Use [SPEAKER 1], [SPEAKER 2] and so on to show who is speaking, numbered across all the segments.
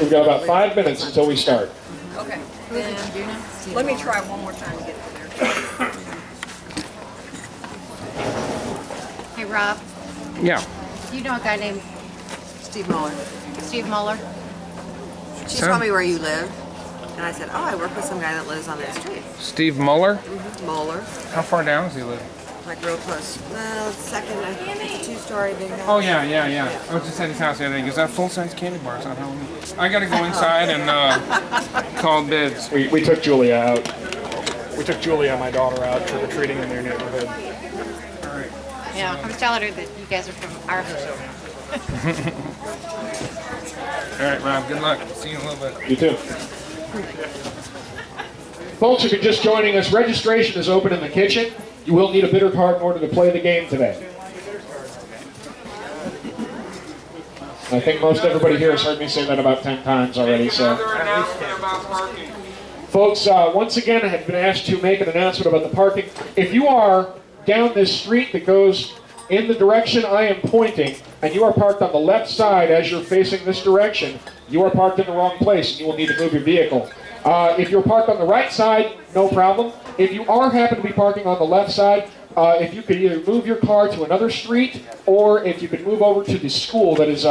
[SPEAKER 1] We've got about 5 minutes until we start.
[SPEAKER 2] Okay. Let me try one more time to get in there.
[SPEAKER 3] Hey, Rob,
[SPEAKER 4] Yeah.
[SPEAKER 3] you know a guy named
[SPEAKER 5] Steve Muller.
[SPEAKER 3] Steve Muller?
[SPEAKER 5] She told me where you live. And I said, oh, I work with some guy that lives on that street.
[SPEAKER 4] Steve Muller?
[SPEAKER 5] Muller.
[SPEAKER 4] How far down does he live?
[SPEAKER 5] Like real close. Well, second, I think it's a 2-story big house.
[SPEAKER 4] Oh, yeah. I was just at his house the other day. Is that full-size candy bars on Halloween? I gotta go inside and call bids.
[SPEAKER 1] We took Julia out. We took Julia, my daughter, out trick-or-treating in their neighborhood.
[SPEAKER 3] Yeah, I was telling her that you guys are from our
[SPEAKER 4] All right, Rob, good luck. See you in a little bit.
[SPEAKER 1] You too. Folks, if you're just joining us, registration is open in the kitchen. You will need a bidder card in order to play the game today. I think most everybody here has heard me say that about 10 times already. So, folks, once again, I have been asked to make an announcement about the parking. If you are down this street that goes in the direction I am pointing, and you are parked on the left side as you're facing this direction, you are parked in the wrong place, and you will need to move your vehicle. If you're parked on the right side, no problem. If you happen to be parking on the left side, if you could either move your car to another street, or if you could move over to the school that is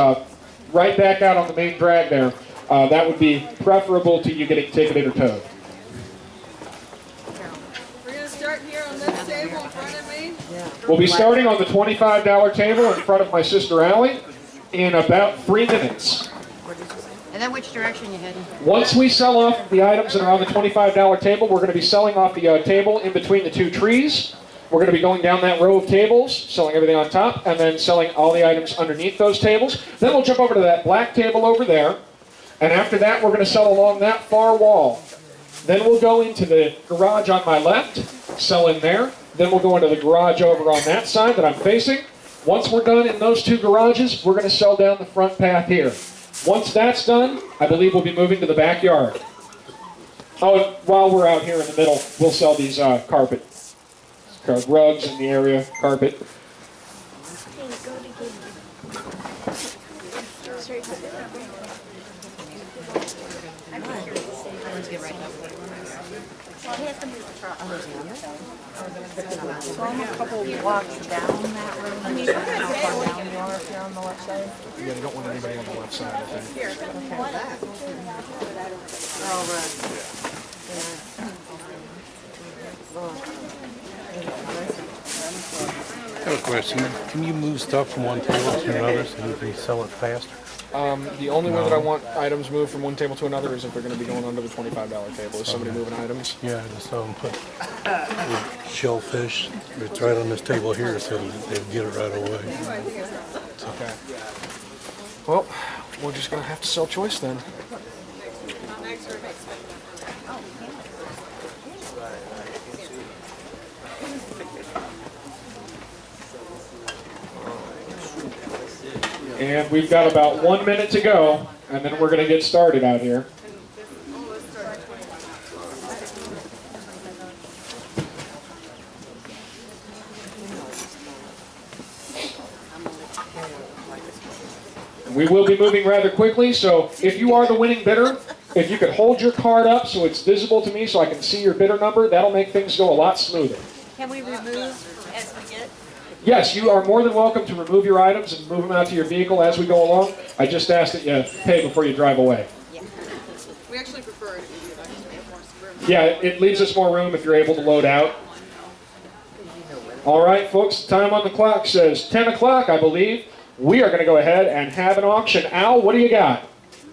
[SPEAKER 1] right back out on the main drag there, that would be preferable to you getting ticketed or towed.
[SPEAKER 2] We're going to start here on this table in front of me.
[SPEAKER 1] We'll be starting on the $25 table in front of my sister Allie in about 3 minutes.
[SPEAKER 3] And then which direction you heading?
[SPEAKER 1] Once we sell off the items that are on the $25 table, we're going to be selling off the table in between the 2 trees. We're going to be going down that row of tables, selling everything on top, and then selling all the items underneath those tables. Then we'll jump over to that black table over there, and after that we're going to sell along that far wall. Then we'll go into the garage on my left, sell in there. Then we'll go into the garage over on that side that I'm facing. Once we're done in those 2 garages, we're going to sell down the front path here. Once that's done, I believe we'll be moving to the backyard. Oh, and while we're out here in the middle, we'll sell these carpet rugs in the area, carpet.
[SPEAKER 2] So I'm a couple blocks down that road. I mean, how far down you are if you're on the left side?
[SPEAKER 1] Yeah, you don't want anybody on the left side, I think.
[SPEAKER 6] I have a question. Can you move stuff from one table to another so you can sell it faster?
[SPEAKER 1] The only way that I want items moved from one table to another is if they're going to be going under the $25 table. Is somebody moving items?
[SPEAKER 6] Yeah, I just saw them put shellfish. It's right on this table here, so they'll get it right away.
[SPEAKER 1] Okay. Well, we're just going to have to sell choice then. And we've got about 1 minute to go, and then we're going to get started out here. We will be moving rather quickly, so if you are the winning bidder, if you could hold your card up so it's visible to me so I can see your bidder number, that'll make things go a lot smoother.
[SPEAKER 2] Can we remove as we get?
[SPEAKER 1] Yes, you are more than welcome to remove your items and move them out to your vehicle as we go along. I just ask that you pay before you drive away.
[SPEAKER 2] We actually prefer it if you do that because we have more room.
[SPEAKER 1] Yeah, it leaves us more room if you're able to load out. All right, folks, the time on the clock says 10 o'clock, I believe. We are going to go ahead and have an auction. Al, what do you got?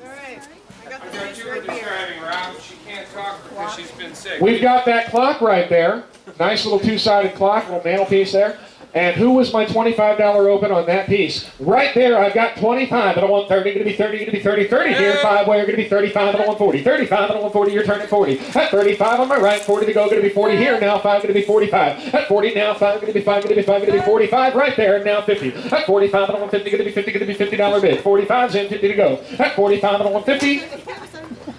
[SPEAKER 2] All right. I got the
[SPEAKER 4] Got
[SPEAKER 2] dice
[SPEAKER 4] you
[SPEAKER 2] right
[SPEAKER 4] were
[SPEAKER 2] here.
[SPEAKER 4] describing, Rob. She can't talk because she's been sick.
[SPEAKER 1] We've got that clock right there. Nice little 2-sided clock, little mantelpiece there. And who was my $25 open on that piece? Right there, I've got 25, and I want 30, going to be 30, going to be 30, 30 here. 5 way, going to be 35, and I want 40. 35, and I want 40, you're turning 40. At 35 on my right, 40 to go, going to be 40 here. Now 5, going to be 45. At 40, now 5, going to be 5, going to be 5, going to be 45 right there. Now 50. At 45, and I want 50, going to be 50, going to be $50 bid. 45's in, 50 to go. At 45, and I want 50.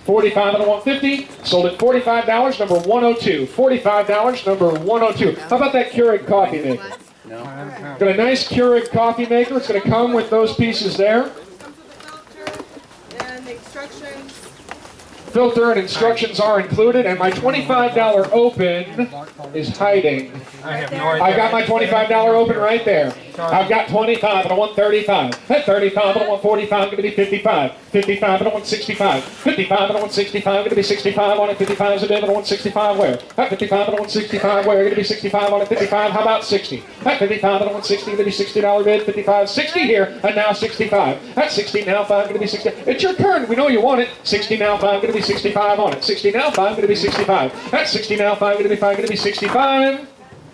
[SPEAKER 1] 45 and I want 50. Sold at $45, number 102. $45, number 102. How about that Keurig coffee maker?
[SPEAKER 6] No.
[SPEAKER 1] Got a nice Keurig coffee maker. It's going to come with those pieces there.
[SPEAKER 2] And
[SPEAKER 7] and the instructions.
[SPEAKER 1] Filter and instructions are included, and my $25 open is hiding.
[SPEAKER 4] I have no idea.
[SPEAKER 1] I got my $25 open right there. I've got 25 and I want 35. At 35 and I want 45, going to be 55. 55 and I want 65. 55 and I want 65, going to be 65 on it. 55 is a bid and I want 65 where? At 55 and I want 65 where? Going to be 65 on it. 55, how about 60? At 55 and I want 60, going to be $60 bid. 55, 60 here, and now 65. At 60 now, 5, going to be 60. It's your turn, we know you want it. 60 now, 5, going to be 65 on it. 60 now, 5, going to be 65. At 60 now, 5, going to be 5, going to be 65.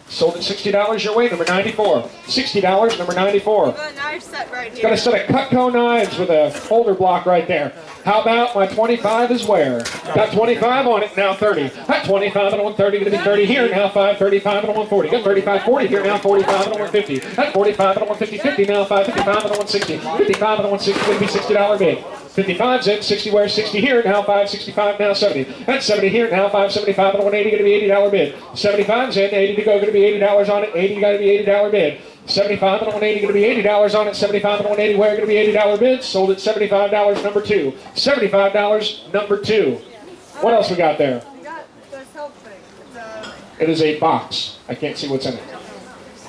[SPEAKER 1] Sold at $60 your way, number 94. $60, number 94.
[SPEAKER 7] We've got a knife set right here.
[SPEAKER 1] Got a set of Cutco knives with a holder block right there. How about my 25 is where? Got 25 on it, now 30. At 25 and I want 30, going to be 30 here, now 5, 35 and I want 40. Got 35, 40 here, now 45 and I want 50. At 45 and I want 50, 50, now 5, 55 and I want 60. 55 and I want 60, going to be $60 bid. 55's in, 60 where, 60 here, now 5, 65, now 70. At 70 here, now 5, 75 and I want 80, going to be $80 bid. 75's in, 80 to go, going to be $80 on it, 80 got to be $80 bid. 75 and I want 80, going to be $80 on it, 75 and I want 80 where, going to be $80 bid. Sold at $75, number 2. $75, number 2. What else we got there?
[SPEAKER 7] We got this help thing.
[SPEAKER 1] It is a box. I can't see what's in it.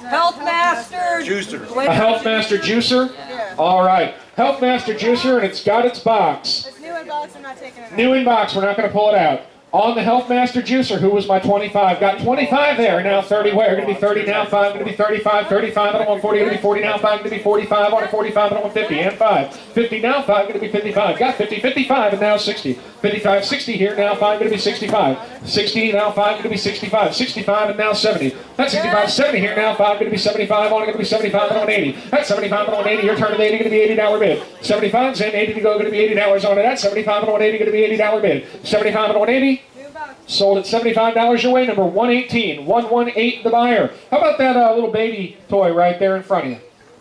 [SPEAKER 5] Health Master.
[SPEAKER 1] A Health Master juicer?
[SPEAKER 7] Yeah.
[SPEAKER 1] All right. Health Master juicer, and it's got its box.
[SPEAKER 7] It's new in box, I'm not taking it out.
[SPEAKER 1] New in box, we're not going to pull it out. On the Health Master juicer, who was my 25? Got 25 there, now 30 where? Going to be 30 now, 5, going to be 35, 35, and I want 40, going to be 40 now, 5, going to be 45, on it 45, and I want 50, and 5. 50 now, 5, going to be 55. Got 50, 55, and now 60. 55, 60 here, now 5, going to be 65. 60, now 5, going to be 65. 65, and now 70. That's 65, 70 here, now 5, going to be 75, on it, going to be 75, and I want 80. That's 75, and I want 80, your turn at 80, going to be $80 bid. 75's in, 80 to go, going to be $80 on it. That's 75, and I want 80, going to be $80 bid. 75, and I want 80.
[SPEAKER 7] New box.
[SPEAKER 1] Sold at $75 your way, number 118. 118 the buyer. How about that little baby toy right there in front of you?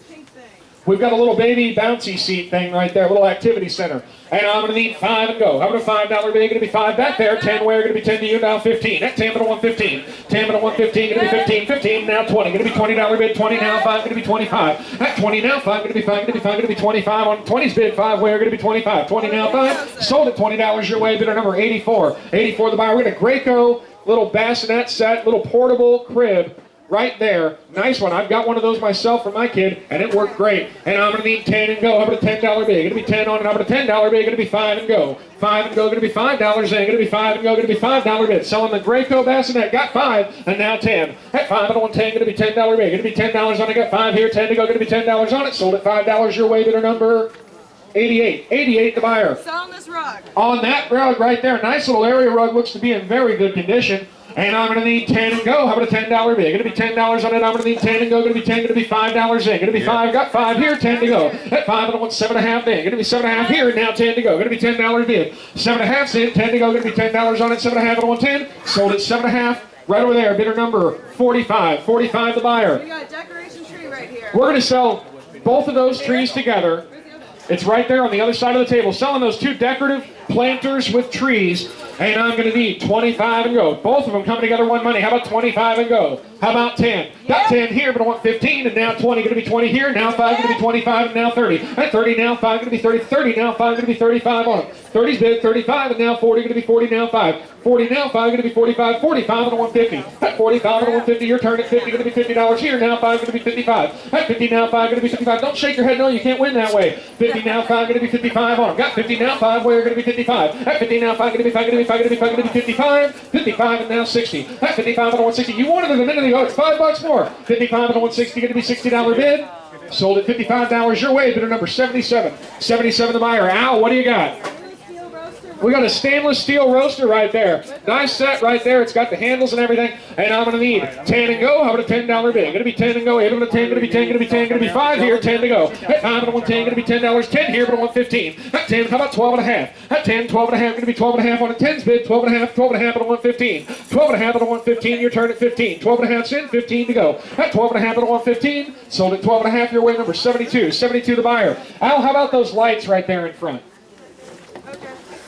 [SPEAKER 7] Pink thing.
[SPEAKER 1] We've got a little baby bouncy seat thing right there, a little activity center. And I'm going to need 5 and go. How about a $5 bid? Going to be 5 back there. 10 where? Going to be 10 to you, now 15. That 10 and a 115. 10 and a 115, going to be 15. 15, now 20. Going to be $20 bid. 20 now, 5, going to be 25. At 20 now, 5, going to be 5, going to be 5, going to be 25. On 20's bid, 5 where? Going to be 25. 20 now, 5. Sold at $20 your way, bidder number 84. 84 the buyer. We got a Graco little bassinet set, little portable crib. Right there. Nice one. I've got one of those myself for my kid, and it worked great. And I'm going to need 10 and go. How about a $10 bid? Going to be 10 on it. How about a $10 bid? Going to be 5 and go. 5 and go. Going to be $5 in. Going to be 5 and go. Going to be $5 bid. Selling the Graco bassinet. Got 5 and now 10. At 5 and I want 10. Going to be $10 bid. Going to be $10 on it. Got 5 here. 10 to go. Going to be $10 on it. Sold at $5 your way. Bidder number 88. 88 the buyer.
[SPEAKER 7] Selling this rug.
[SPEAKER 1] On that rug right there, nice little area rug, looks to be in very good condition. And I'm going to need 10 and go. How about a $10 bid? Going to be $10 on it. I'm going to need 10 and go. Going to be 10. Going to be $5 in. Going to be 5. Got 5 here. 10 to go. At 5 and I want 7.5 in. Going to be 7.5 here. And now 10 to go. Going to be $10 bid. 7.5's in. 10 to go. Going to be $10 on it. 7.5 and I want 10. Sold at 7.5. Right over there. Bidder number 45. 45 the buyer.
[SPEAKER 7] We got a decoration tree right here.
[SPEAKER 1] We're going to sell both of those trees together. It's right there on the other side of the table. Selling those 2 decorative planters with trees. And I'm going to need 25 and go. Both of them coming together one money. How about 25 and go? How about 10? Got 10 here, but I want 15, and now 20. Going to be 20 here. Now 5, going to be 25, and now 30. At 30, now 5, going to be 30. 30, now 5, going to be 35 on it. 30's bid, 35, and now 40, going to be 40, now 5. 40 now, 5, going to be 45. 45 and a 150. At 45 and a 150, your turn at 50, going to be $50 here. Now 5, going to be 55. At 50 now, 5, going to be 55. Don't shake your head, no, you can't win that way. 50 now, 5, going to be 55 on them. Got 50 now, 5, where going to be 55. At 50 now, 5, going to be 5, going to be 5, going to be 5, going to be 55. 55 and now 60. At 55 and a 160. You wanted it a minute ago, it's $5 more. 55 and a 160, going to be $60 bid. Sold at $55 your way, bidder number 77. 77 the buyer. Al, what do you got? We got a stainless steel roaster right there. Nice set right there. It's got the handles and everything. And I'm going to need 10 and go. How about a $10 bid? Going to be 10 and go. 8 on a 10. Going to be 10. Going to be 10. Going to be 5 here. 10 to go. At 5 and a 110. Going to be $10. 10 here, but I want 15. At 10, how about 12 and a half? At 10, 12 and a half. Going to be 12 and a half on a 10's bid. 12 and a half. 12 and a half and a 115. 12 and a half and a 115. Your turn at 15. 12 and a half in. 15 to go. At 12 and a half and a 115. Sold at 12 and a half your way. Number 72. 72 the buyer. Al, how about those lights right there in front?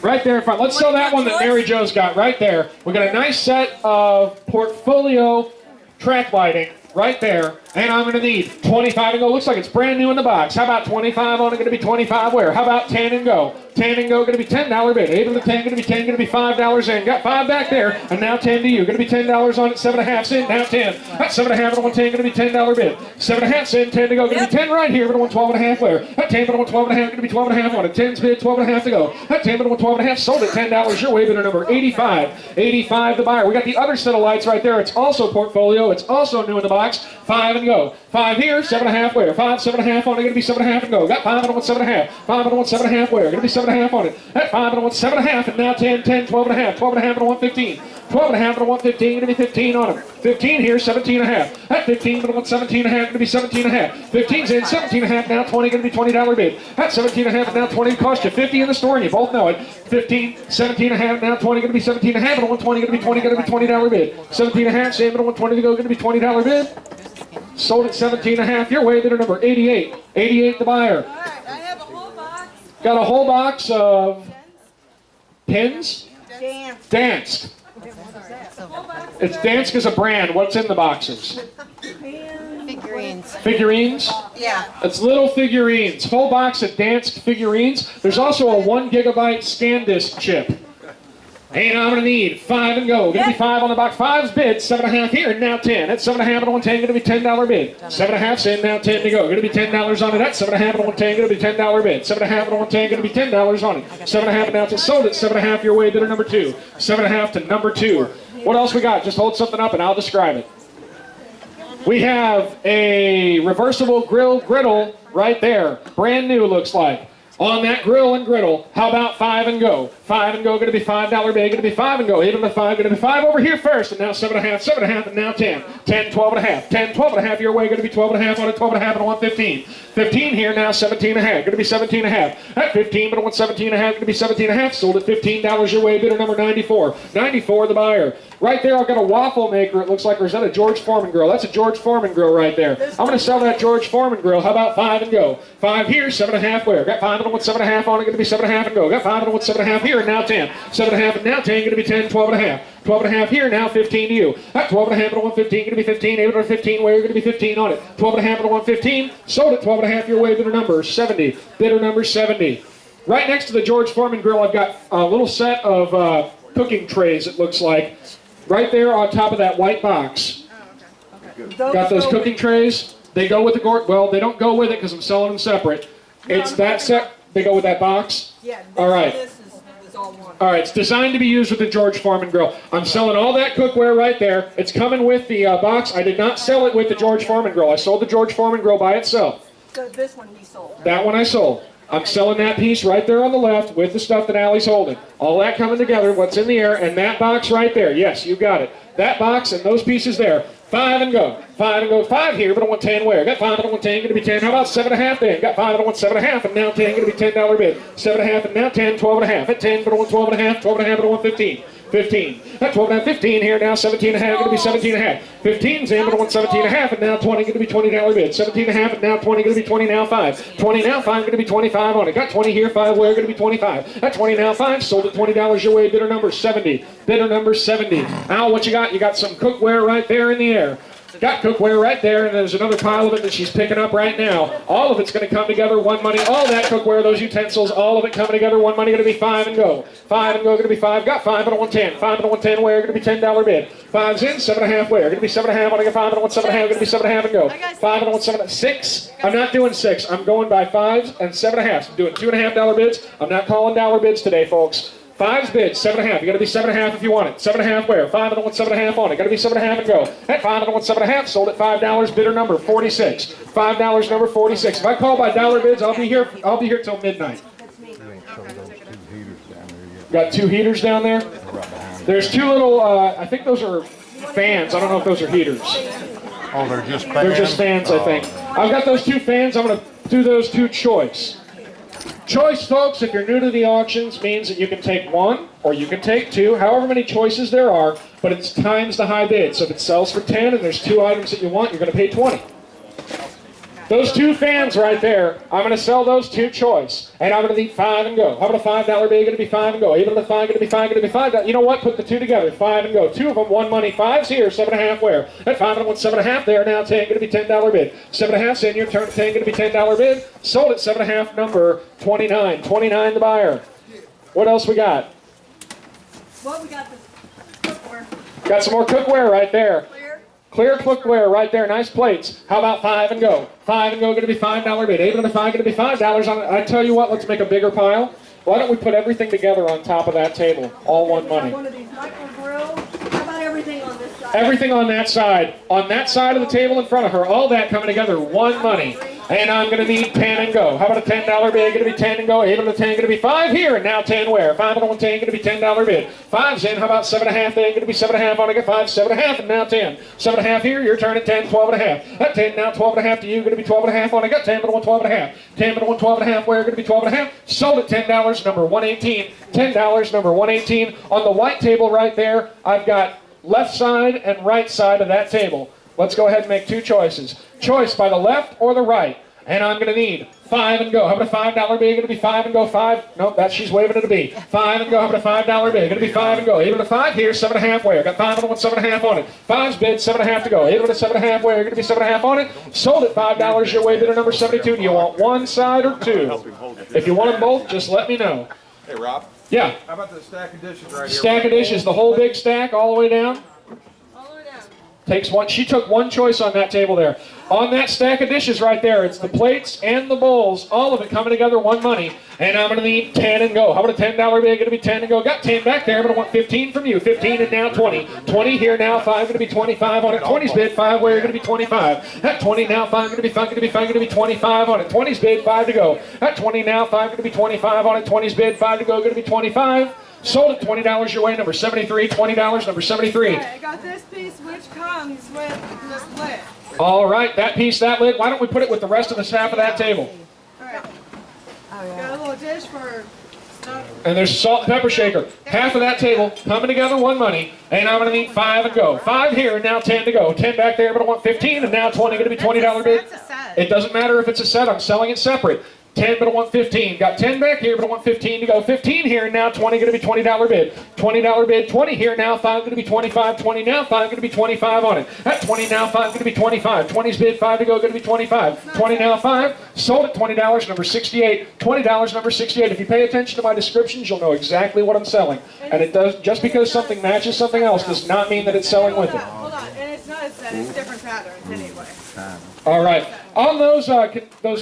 [SPEAKER 1] Right there in front. Let's sell that one that Mary Jo's got right there. We got a nice set of portfolio track lighting right there. And I'm going to need 25 and go. Looks like it's brand new in the box. How about 25 on it? Going to be 25 where? How about 10 and go? 10 and go, going to be $10 bid. 8 on the 10, going to be 10, going to be $5 in. Got 5 back there, and now 10 to you. Going to be $10 on it, 7.5 in, now 10. That's 7.5 on 110, going to be $10 bid. 7.5 in, 10 to go, going to be 10 right here, but on 12.5 where? That 10, but on 12.5, going to be 12.5 on it. 10's bid, 12.5 to go. That 10, but on 12.5, sold at $10 your way, bidder number 85. 85 the buyer. We got the other set of lights right there. It's also portfolio. It's also new in the box. 5 and go. 5 here, 7.5 where? 5, 7.5 on it, going to be 7.5 and go. Got 5 and on 7.5. 5 and on 7.5 where? Going to be 7.5 on it. At 5 and on 7.5, and now 10, 10, 12.5, 12.5 and on 15. 12.5 and on 115, going to be 15 on it. 15 here, 17.5. At 15 and on 17.5, going to be 17.5. 15's in, 17.5, now 20, going to be $20 bid. At 17.5 and now 20, cost you 50 in the store, and you both know it. 15, 17.5, now 20, going to be 17.5, and on 120, going to be 20, going to be $20 bid. 17.5, same, and on 120 to go, going to be $20 bid. Sold at 17.5, your way, bidder number 88. 88 the buyer.
[SPEAKER 7] All right, I have a whole box.
[SPEAKER 1] Got a whole box of pins.
[SPEAKER 7] Dance.
[SPEAKER 1] Dansk. It's Dansk is a brand. What's in the boxes?
[SPEAKER 3] Figurines.
[SPEAKER 1] Figurines?
[SPEAKER 5] Yeah.
[SPEAKER 1] It's little figurines. Whole box of Dansk figurines. There's also a 1 gigabyte ScanDisk chip. And I'm going to need 5 and go. Going to be 5 on the box. 5's bid, 7.5 here, and now 10. That's 7.5 and 110, going to be $10 bid. 7.5's in, now 10 to go. Going to be $10 on it. That's 7.5 and 110, going to be $10 bid. 7.5 and 110, going to be $10 on it. 7.5 and now it's sold at 7.5 your way, bidder number 2. 7.5 to number 2. What else we got? Just hold something up and I'll describe it. We have a reversible griddle right there. Brand new looks like. On that grill and griddle, how about 5 and go? 5 and go, going to be $5 bid, going to be 5 and go. 8 on the 5, going to be 5 over here first, and now 7.5, 7.5, and now 10. 10, 12.5. 10, 12.5 your way, going to be 12.5 on it, 12.5 and 115. 15 here, now 17.5, going to be 17.5. At 15, but on 17.5, going to be 17.5. Sold at $15 your way, bidder number 94. 94 the buyer. Right there, I've got a waffle maker. It looks like, or is that a George Foreman grill? That's a George Foreman grill right there. I'm going to sell that George Foreman grill. How about 5 and go? 5 here, 7.5 where? Got 5 and with 7.5 on it, going to be 7.5 and go. Got 5 and with 7.5 here, and now 10. 7.5 and now 10, going to be 10, 12.5. 12.5 here, now 15 to you. At 12.5 and 115, going to be 15. 8 and 15 where? Going to be 15 on it. 12.5 and 115. Sold at 12.5 your way, bidder number 70. Bidder number 70. Right next to the George Foreman grill, I've got a little set of cooking trays, it looks like. Right there on top of that white box. Got those cooking trays. They go with the well, they don't go with it because I'm selling them separate. It's that set. They go with that box.
[SPEAKER 7] Yeah.
[SPEAKER 1] All right.
[SPEAKER 7] This is all one.
[SPEAKER 1] All right. It's designed to be used with the George Foreman grill. I'm selling all that cookware right there. It's coming with the box. I did not sell it with the George Foreman grill. I sold the George Foreman grill by itself.
[SPEAKER 7] So this one he sold.
[SPEAKER 1] That one I sold. I'm selling that piece right there on the left with the stuff that Allie's holding. All that coming together, what's in the air, and that box right there. Yes, you got it. That box and those pieces there. 5 and go. 5 and go. 5 here, but I want 10 where? Got 5 and I want 10, going to be 10. How about 7.5 then? Got 5 and I want 7.5, and now 10, going to be $10 bid. 7.5 and now 10, 12.5. At 10, but I want 12.5, 12.5 and I want 15. 15. At 12.5, 15 here, now 17.5, going to be 17.5. 15's in, but I want 17.5, and now 20, going to be $20 bid. 17.5, and now 20, going to be 20, now 5. 20 now, 5, going to be 25 on it. Got 20 here, 5 where? Going to be 25. At 20 now, 5, sold at $20 your way, bidder number 70. Bidder number 70. Al, what you got? You got some cookware right there in the air. Got cookware right there, and there's another pile of it that she's picking up right now. All of it's going to come together, one money. All that cookware, those utensils, all of it coming together, one money, going to be 5 and go. 5 and go, going to be 5. Got 5 and I want 10. 5 and I want 10 where? Going to be $10 bid. 5's in, 7.5 where? Going to be 7.5. I got 5 and I want 7.5. Going to be 7.5 and go. 5 and I want 7. 6. I'm not doing 6. I'm going by 5s and 7.5. I'm doing $2.50 bids. I'm not calling dollar bids today, folks. 5's bid, 7.5. You got to be 7.5 if you want it. 7.5 where? 5 and I want 7.5 on it. Got to be 7.5 and go. At 5 and I want 7.5. Sold at $5. Bidder number 46. $5 number 46. If I call by dollar bids, I'll be here till midnight. Got 2 heaters down there. There's 2 little. I think those are fans. I don't know if those are heaters.
[SPEAKER 6] Oh, they're just fans?
[SPEAKER 1] They're just fans, I think. I've got those 2 fans. I'm going to do those 2 choice. Choice, folks, if you're new to the auctions, means that you can take 1 or you can take 2, however many choices there are, but it's times the high bid. So if it sells for 10 and there's 2 items that you want, you're going to pay 20. Those two fans right there, I'm going to sell those two choice. And I'm going to need 5 and go. How about a $5 bid? Going to be 5 and go. Able to 5, going to be 5, going to be 5. You know what? Put the two together. 5 and go. Two of them, one money. 5's here, 7.5 where? At 5 and 1, 7.5 there. Now 10, going to be $10 bid. 7.5's in your turn. 10, going to be $10 bid. Sold at 7.5, number 29. 29 the buyer. What else we got?
[SPEAKER 7] Well, we got the cookware.
[SPEAKER 1] Got some more cookware right there. Clear cookware right there, nice plates. How about 5 and go? 5 and go, going to be $5 bid. 8 and a 5, going to be $5 on it. I tell you what, let's make a bigger pile. Why don't we put everything together on top of that table? All one money.
[SPEAKER 7] One of these micro grills. How about everything on this side?
[SPEAKER 1] Everything on that side. On that side of the table in front of her, all that coming together, one money. And I'm going to need 10 and go. How about a $10 bid? Going to be 10 and go. 8 on the 10, going to be 5 here, and now 10 where? 5 on the 10, going to be $10 bid. 5's in. How about 7.5 then? Going to be 7.5 on. I got 5, 7.5, and now 10. 7.5 here. Your turn at 10, 12.5. At 10 now, 12.5 to you. Going to be 12.5 on. I got 10 but 1, 12.5. 10 but 1, 12.5. Where? Going to be 12.5. Sold at $10, number 118. $10, number 118. On the white table right there, I've got left side and right side of that table. Let's go ahead and make two choices. Choice by the left or the right. And I'm going to need 5 and go. How about a $5 bid? Going to be 5 and go. 5. Nope, that she's waving it to be. 5 and go. How about a $5 bid? Going to be 5 and go. 8 and a 5 here. 7.5 where? Got 5 and 1, 7.5 on it. 5's bid. 7.5 to go. 8 and a 7.5 where? Going to be 7.5 on it. Sold at $5 your way. Bidder number 72. Do you want one side or two? If you want them both, just let me know.
[SPEAKER 8] Hey, Rob.
[SPEAKER 1] Yeah.
[SPEAKER 8] How about the stack of dishes right here?
[SPEAKER 1] Stack of dishes. The whole big stack all the way down.
[SPEAKER 7] All the way down.
[SPEAKER 1] Takes one. She took one choice on that table there. On that stack of dishes right there, it's the plates and the bowls, all of it coming together, one money. And I'm going to need 10 and go. How about a $10 bid? Going to be 10 and go. Got 10 back there, but I want 15 from you. 15 and now 20. 20 here now, 5 going to be 25 on it. 20's bid, 5 where? Going to be 25. At 20 now, 5 going to be 5, going to be 5, going to be 25 on it. 20's bid, 5 to go. At 20 now, 5 going to be 25 on it. 20's bid, 5 to go, going to be 25. Sold at $20 your way, number 73. $20, number 73.
[SPEAKER 7] Okay, I got this piece which comes with this lid.
[SPEAKER 1] All right, that piece, that lid, why don't we put it with the rest of the half of that table?
[SPEAKER 7] All right. Got a little dish for stuff.
[SPEAKER 1] And there's a salt and pepper shaker. Half of that table coming together, one money. And I'm going to need 5 and go. 5 here, and now 10 to go. 10 back there, but I want 15, and now 20. Going to be $20 bid.
[SPEAKER 3] That's a set.
[SPEAKER 1] It doesn't matter if it's a set. I'm selling it separate. 10, but I want 15. Got 10 back here, but I want 15 to go. 15 here, now 20, going to be $20 bid. $20 bid, 20 here, now 5, going to be 25. 20 now, 5, going to be 25 on it. At 20 now, 5, going to be 25. 20's bid, 5 to go, going to be 25. 20 now, 5. Sold at $20, number 68. $20, number 68. If you pay attention to my descriptions, you'll know exactly what I'm selling. And it does, just because something matches something else does not mean that it's selling with it.
[SPEAKER 7] Hold on, and it's not a set, it's different patterns anyway.
[SPEAKER 1] All right. On those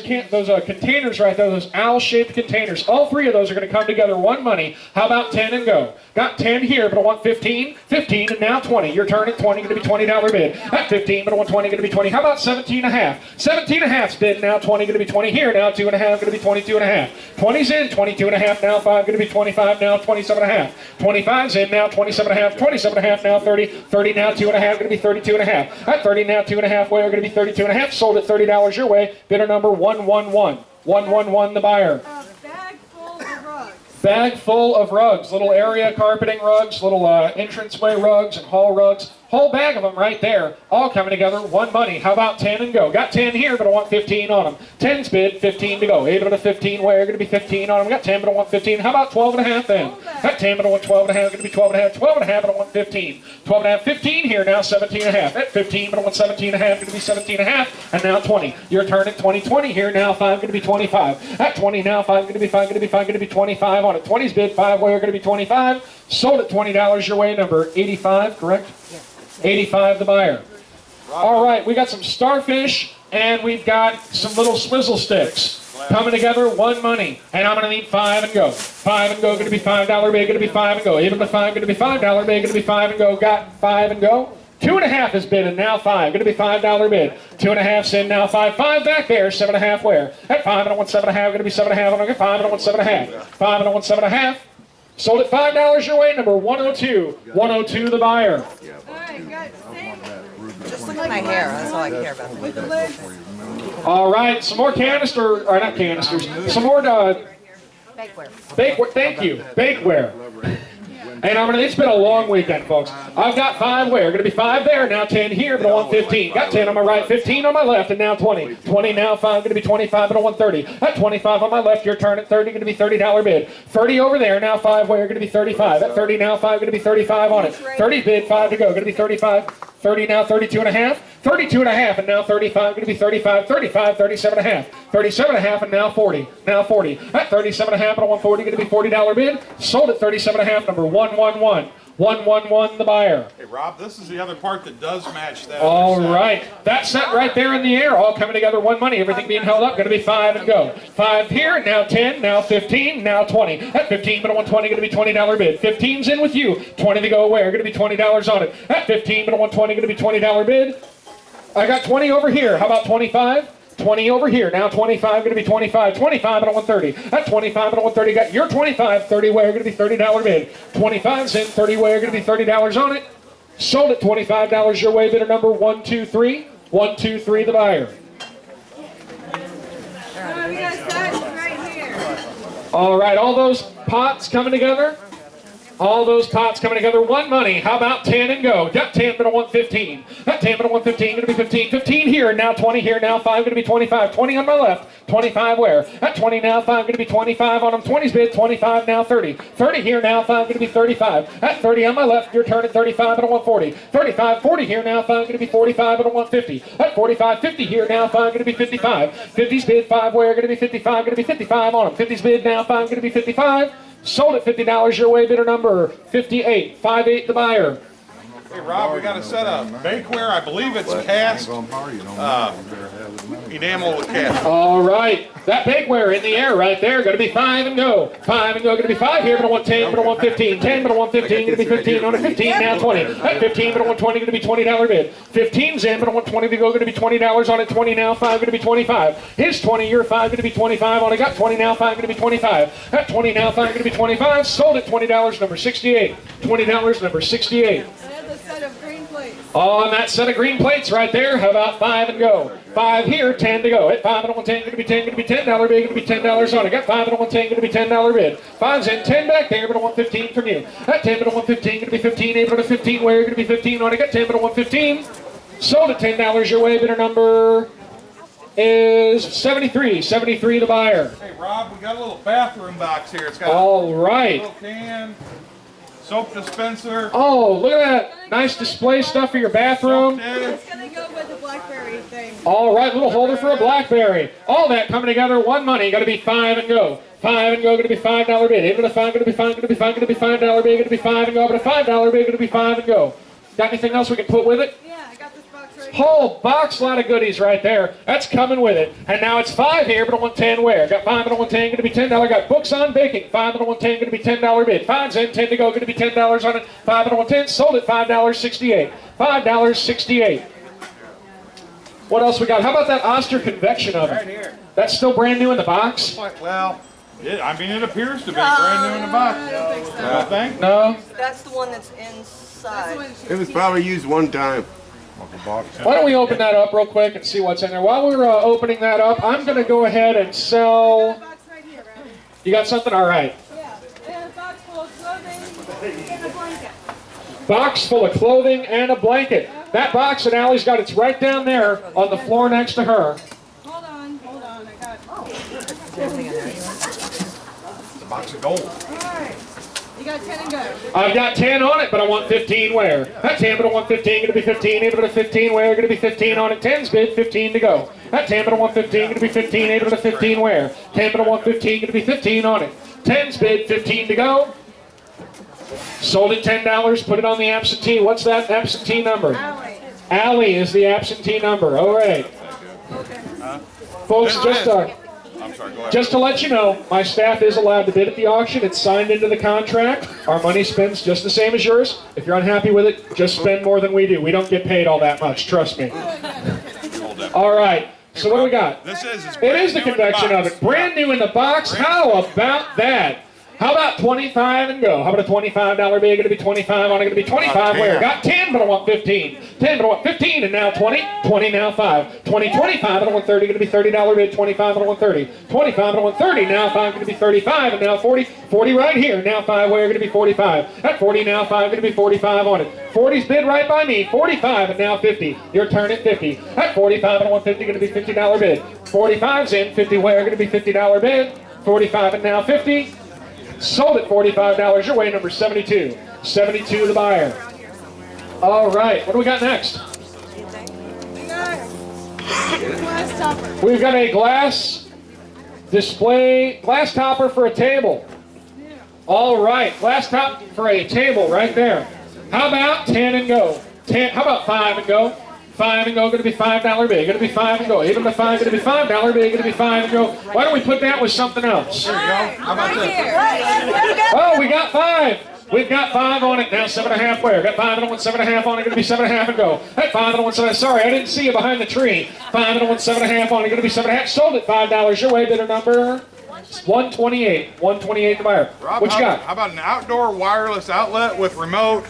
[SPEAKER 1] containers right there, those owl-shaped containers, all three of those are going to come together one money. How about 10 and go? Got 10 here, but I want 15. 15 and now 20. Your turn at 20, going to be $20 bid. At 15, but I want 20, going to be 20. How about 17 and a half? 17 and a half's bid, now 20, going to be 20 here. Now 2 and a half, going to be 22 and a half. 20's in, 22 and a half, now 5, going to be 25, now 27 and a half. 25's in, now 27 and a half. 27 and a half, now 30. 30 now 2 and a half, going to be 32 and a half. At 30 now 2 and a half, we're going to be 32 and a half. Sold at $30 your way. Bidder number 111. 111 the buyer.
[SPEAKER 7] A bag full of rugs.
[SPEAKER 1] Bag full of rugs. Little area carpeting rugs, little entranceway rugs and hall rugs. Whole bag of them right there, all coming together, one money. How about 10 and go? Got 10 here, but I want 15 on them. 10's bid, 15 to go. 8 to 15, where? Going to be 15 on them. Got 10, but I want 15. How about 12 and a half then? Got 10, but I want 12 and a half. Going to be 12 and a half. 12 and a half, but I want 15. 12 and a half, 15 here, now 17 and a half. At 15, but I want 17 and a half. Going to be 17 and a half, and now 20. Your turn at 20. 20 here, now 5, going to be 25. At 20 now, 5, going to be 5, going to be 5, going to be 25 on it. 20's bid, 5, where? Going to be 25. Sold at $20 your way, number 85, correct? 85 the buyer. All right, we got some starfish and we've got some little swizzle sticks coming together, one money. And I'm going to need 5 and go. 5 and go, going to be $5 bid, going to be 5 and go. Even the 5, going to be $5 bid, going to be 5 and go. Got 5 and go. 2 and a half is bid and now 5. Going to be $5 bid. 2 and a half's in now 5. 5 back there. 7 and a half where? At 5 and I want 7 and a half. Going to be 7 and a half. I'm going to get 5 and I want 7 and a half. 5 and I want 7 and a half. Sold at $5 your way. Number 102. 102 the buyer.
[SPEAKER 7] All right, got same
[SPEAKER 5] Just look at my hair. That's all I care about.
[SPEAKER 7] with the lids.
[SPEAKER 1] All right, some more canister, or not canisters, some more
[SPEAKER 3] Bakeware.
[SPEAKER 1] bakeware. Thank you, bakeware. And it's been a long weekend, folks. I've got 5 where? Going to be 5 there, now 10 here, but I want 15. Got 10 on my right, 15 on my left, and now 20. 20 now, 5, going to be 25, but I want 30. At 25 on my left, your turn at 30, going to be $30 bid. 30 over there, now 5 where? Going to be 35. At 30 now, 5, going to be 35 on it. 30 bid, 5 to go, going to be 35. 30 now, 32 and a half. 32 and a half, and now 35, going to be 35. 35, 37 and a half. 37 and a half, and now 40. Now 40. At 37 and a half, and I want 40, going to be $40 bid. Sold at 37 and a half, number 111. 111, the buyer.
[SPEAKER 8] Hey, Rob, this is the other part that does match that.
[SPEAKER 1] All right. That set right there in the air, all coming together, one money, everything being held up, going to be 5 and go. 5 here, now 10, now 15, now 20. At 15, but I want 20, going to be $20 bid. 15's in with you. 20 to go where? Going to be $20 on it. At 15, but I want 20, going to be $20 bid. I got 20 over here. How about 25? 20 over here. Now 25, going to be 25. 25, and I want 30. At 25, and I want 30. Got your 25. 30 where? Going to be $30 bid. 25's in. 30 where? Going to be $30 on it. Sold at $25 your way. Bidder number 123. 123, the buyer.
[SPEAKER 7] Oh, we got sides right here.
[SPEAKER 1] All right, all those pots coming together. All those pots coming together, one money. How about 10 and go? Got 10, but I want 15. Got 10, but I want 15. Going to be 15. 15 here, now 20 here, now 5. Going to be 25. 20 on my left. 25 where? At 20 now, 5. Going to be 25 on them. 20's bid. 25 now, 30. 30 here, now 5. Going to be 35. At 30 on my left, your turn at 35, but I want 40. 35, 40 here, now 5. Going to be 45, but I want 50. At 45, 50 here, now 5. Going to be 55. 50's bid. 5 where? Going to be 55. Going to be 55 on them. 50's bid, now 5. Going to be 55. Sold at $50 your way, bidder number 58. 58 the buyer.
[SPEAKER 8] Hey, Rob, we got a set of bakeware. I believe it's cast. Enamel with cast.
[SPEAKER 1] All right. That bakeware in the air right there. Going to be 5 and go. 5 and go. Going to be 5 here, but I want 10, but I want 15. 10, but I want 15. Going to be 15 on a 15. Now 20. At 15, but I want 20. Going to be $20 bid. 15's in, but I want 20 to go. Going to be $20 on it. 20 now. 5 going to be 25. His 20, your 5 going to be 25 on it. Got 20 now. 5 going to be 25. At 20 now. 5 going to be 25. Sold at $20. Number 68. $20. Number 68.
[SPEAKER 7] Set of green plates.
[SPEAKER 1] On that set of green plates right there, how about 5 and go? 5 here, 10 to go. At 5 and I want 10, going to be 10, going to be $10 bid, going to be $10 on it. Got 5 and I want 10, going to be $10 bid. 5's in, 10 back there, but I want 15 from you. At 10, but I want 15, going to be 15, able to 15 where? Going to be 15 on it. Got 10, but I want 15. Sold at $10 your way, bidder number is 73. 73 the buyer.
[SPEAKER 8] Hey, Rob, we got a little bathroom box here. It's got
[SPEAKER 1] All
[SPEAKER 8] a
[SPEAKER 1] right.
[SPEAKER 8] little can, soap dispenser.
[SPEAKER 1] Oh, look at that. Nice display stuff for your bathroom.
[SPEAKER 7] It's gonna go with the blackberry thing.
[SPEAKER 1] All right, little holder for a BlackBerry. All that coming together, one money. Got to be 5 and go. 5 and go. Going to be $5 bid. Able to 5. Going to be 5. Going to be 5. Going to be $5 bid. Going to be 5 and go. But a $5 bid. Going to be 5 and go. Got anything else we can put with it?
[SPEAKER 7] Yeah, I got this box right here.
[SPEAKER 1] Whole box, lot of goodies right there. That's coming with it. And now it's 5 here, but I want 10 where? Got 5 and I want 10, going to be $10. Got books on baking. 5 and I want 10, going to be $10 bid. 5's in, 10 to go, going to be $10 on it. 5 and I want 10, sold at $5.68. $5.68. What else we got? How about that Oster convection oven?
[SPEAKER 8] Right here.
[SPEAKER 1] That's still brand new in the box?
[SPEAKER 8] Well, I mean, it appears to be brand new in the box.
[SPEAKER 7] I don't think so.
[SPEAKER 8] You don't think?
[SPEAKER 1] No?
[SPEAKER 5] That's the one that's
[SPEAKER 7] That's
[SPEAKER 5] inside.
[SPEAKER 7] the one she-
[SPEAKER 9] It was probably used one time.
[SPEAKER 1] Why don't we open that up real quick and see what's in there? While we're opening that up, I'm going to go ahead and sell...
[SPEAKER 7] That box right here, right?
[SPEAKER 1] You got something? All right.
[SPEAKER 7] Yeah. And a box full of clothing and a blanket.
[SPEAKER 1] Box full of clothing and a blanket. That box that Allie's got, it's right down there on the floor next to her.
[SPEAKER 7] Hold on, I got
[SPEAKER 8] It's a box of gold.
[SPEAKER 7] Alright. You got 10 and go.
[SPEAKER 1] I've got 10 on it, but I want 15 where? That 10, but I want 15, going to be 15, able to 15 where? Going to be 15 on it, 10's bid, 15 to go. That 10, but I want 15, going to be 15, able to 15 where? 10, but I want 15, going to be 15 on it. 10's bid, 15 to go. Sold at $10, put it on the absentee. What's that absentee number?
[SPEAKER 7] Allie.
[SPEAKER 1] Allie is the absentee number. All right. Folks,
[SPEAKER 8] I'm sorry, go ahead.
[SPEAKER 1] just to let you know, my staff is allowed to bid at the auction. It's signed into the contract. Our money spends just the same as yours. If you're unhappy with it, just spend more than we do. We don't get paid all that much, trust me. All right, so what do we got?
[SPEAKER 8] This is
[SPEAKER 1] It is the convection oven. Brand new in the box. How about that? How about 25 and go? How about a $25 bid? Going to be 25 on it. Going to be 25 where? Got 10, but I want 15. 10, but I want 15, and now 20. 20 now 5. 20, 25, and I want 30. Going to be $30 bid. 25, and I want 30. 25, and I want 30. Now 5 going to be 35, and now 40. 40 right here. Now 5 where? Going to be 45. At 40 now 5 going to be 45 on it. 40's bid right by me. 45 and now 50. Your turn at 50. At 45 and I want 50 going to be $50 bid. 45's in. 50 where? Going to be $50 bid. 45 and now 50. Sold at $45 your way, number 72. 72 the buyer. All right, what do we got next?
[SPEAKER 7] Glass topper.
[SPEAKER 1] We've got a glass display, glass topper for a table. All right, glass top for a table right there. How about 10 and go? 10. How about 5 and go? 5 and go, going to be $5 bid. Going to be 5 and go. Even the 5, going to be $5 bid. Going to be 5 and go. Why don't we put that with something else?
[SPEAKER 8] There you go. How about this?
[SPEAKER 1] Oh, we got 5. We've got 5 on it now. 7.5 where? Got 5 and I want 7.5 on it. Going to be 7.5 and go. At 5 and I want 7. Sorry, I didn't see you behind the tree. 5 and I want 7.5 on it. Going to be 7.5. Sold at $5 your way. Bidder number 128. 128 the buyer.
[SPEAKER 8] Rob,
[SPEAKER 1] What you got?
[SPEAKER 8] How about an outdoor wireless outlet with remote?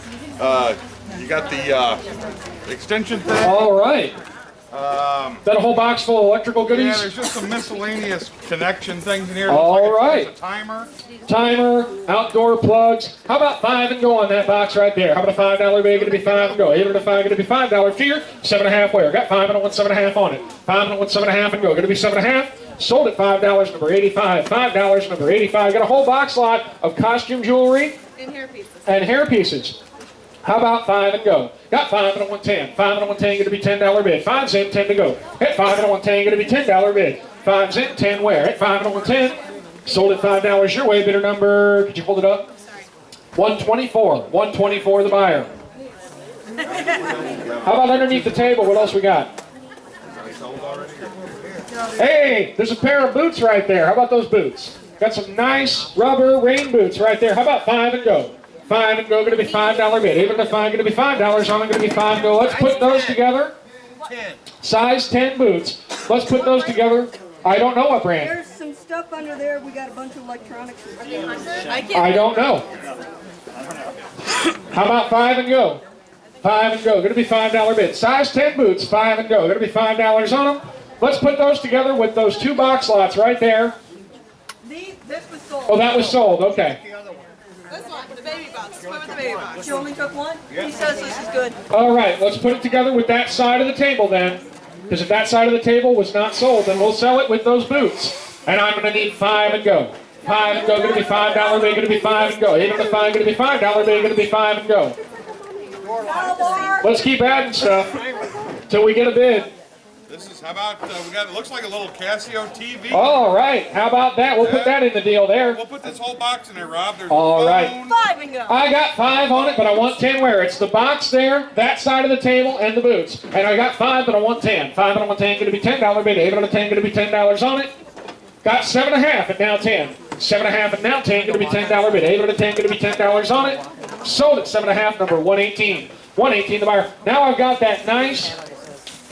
[SPEAKER 8] You got the extension thing.
[SPEAKER 1] All right. Is that a whole box full of electrical goodies?
[SPEAKER 8] Yeah, there's just some miscellaneous connection things in here.
[SPEAKER 1] All right.
[SPEAKER 8] There's a timer.
[SPEAKER 1] Timer, outdoor plugs. How about 5 and go on that box right there? How about a $5 bid? Going to be 5 and go. 8 and a 5 going to be $5 tier. 7.5 where? Got 5 and I want 7.5 on it. 5 and I want 7.5 and go. Going to be 7.5. Sold at $5, number 85. $5, number 85. Got a whole box lot of costume jewelry and hair pieces. How about 5 and go? Got 5 and I want 10. 5 and I want 10, going to be $10 bid. 5's in, 10 to go. At 5 and I want 10, going to be $10 bid. 5's in, 10 where? At 5 and I want 10. Sold at $5 your way. Bidder number, could you hold it up? 124. 124 the buyer. How about underneath the table? What else we got? Hey, there's a pair of boots right there. How about those boots? Got some nice rubber rain boots right there. How about 5 and go? 5 and go, going to be $5 bid. Even the 5 going to be $5 on it, going to be 5 and go. Let's put those together. Size 10 boots. Let's put those together. I don't know what brand.
[SPEAKER 7] There's some stuff under there. We got a bunch of electronics.
[SPEAKER 1] I don't know. How about 5 and go? 5 and go, going to be $5 bid. Size 10 boots, 5 and go, going to be $5 on them. Let's put those together with those 2 box lots right there.
[SPEAKER 7] This was sold.
[SPEAKER 1] Oh, that was sold, okay.
[SPEAKER 7] This one, the baby box. What with the baby box? You only took one? He says this is good.
[SPEAKER 1] All right, let's put it together with that side of the table then. Because if that side of the table was not sold, then we'll sell it with those boots. And I'm going to need 5 and go. 5 and go, going to be $5 bid, going to be 5 and go. Even the 5 going to be $5 bid, going to be 5 and go. Let's keep adding stuff till we get a bid.
[SPEAKER 8] This is, how about, we got, it looks like a little Casio TV.
[SPEAKER 1] All right, how about that? We'll put that in the deal there.
[SPEAKER 8] We'll put this whole box in there, Rob. There's
[SPEAKER 1] All
[SPEAKER 8] a
[SPEAKER 1] right.
[SPEAKER 8] phone.
[SPEAKER 7] 5 and go.
[SPEAKER 1] I got 5 on it, but I want 10 where? It's the box there, that side of the table, and the boots. And I got 5, but I want 10. 5 and I want 10, going to be $10 bid. 8 on a 10, going to be $10 on it. Got 7.5 and now 10. 7.5 and now 10, going to be $10 bid. 8 on a 10, going to be $10 on it. Sold at 7.5, number 118. 118 the buyer. Now I've got that nice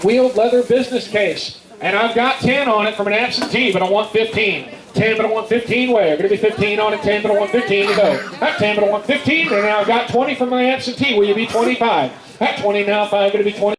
[SPEAKER 1] wheeled leather business case. And I've got 10 on it from an absentee, but I want 15. 10, but I want 15 where? Going to be 15 on it, 10, but I want 15 to go. At 10, but I want 15, and now I've got 20 from my absentee. Will you be 25? At 20 now, 5, going to be 20.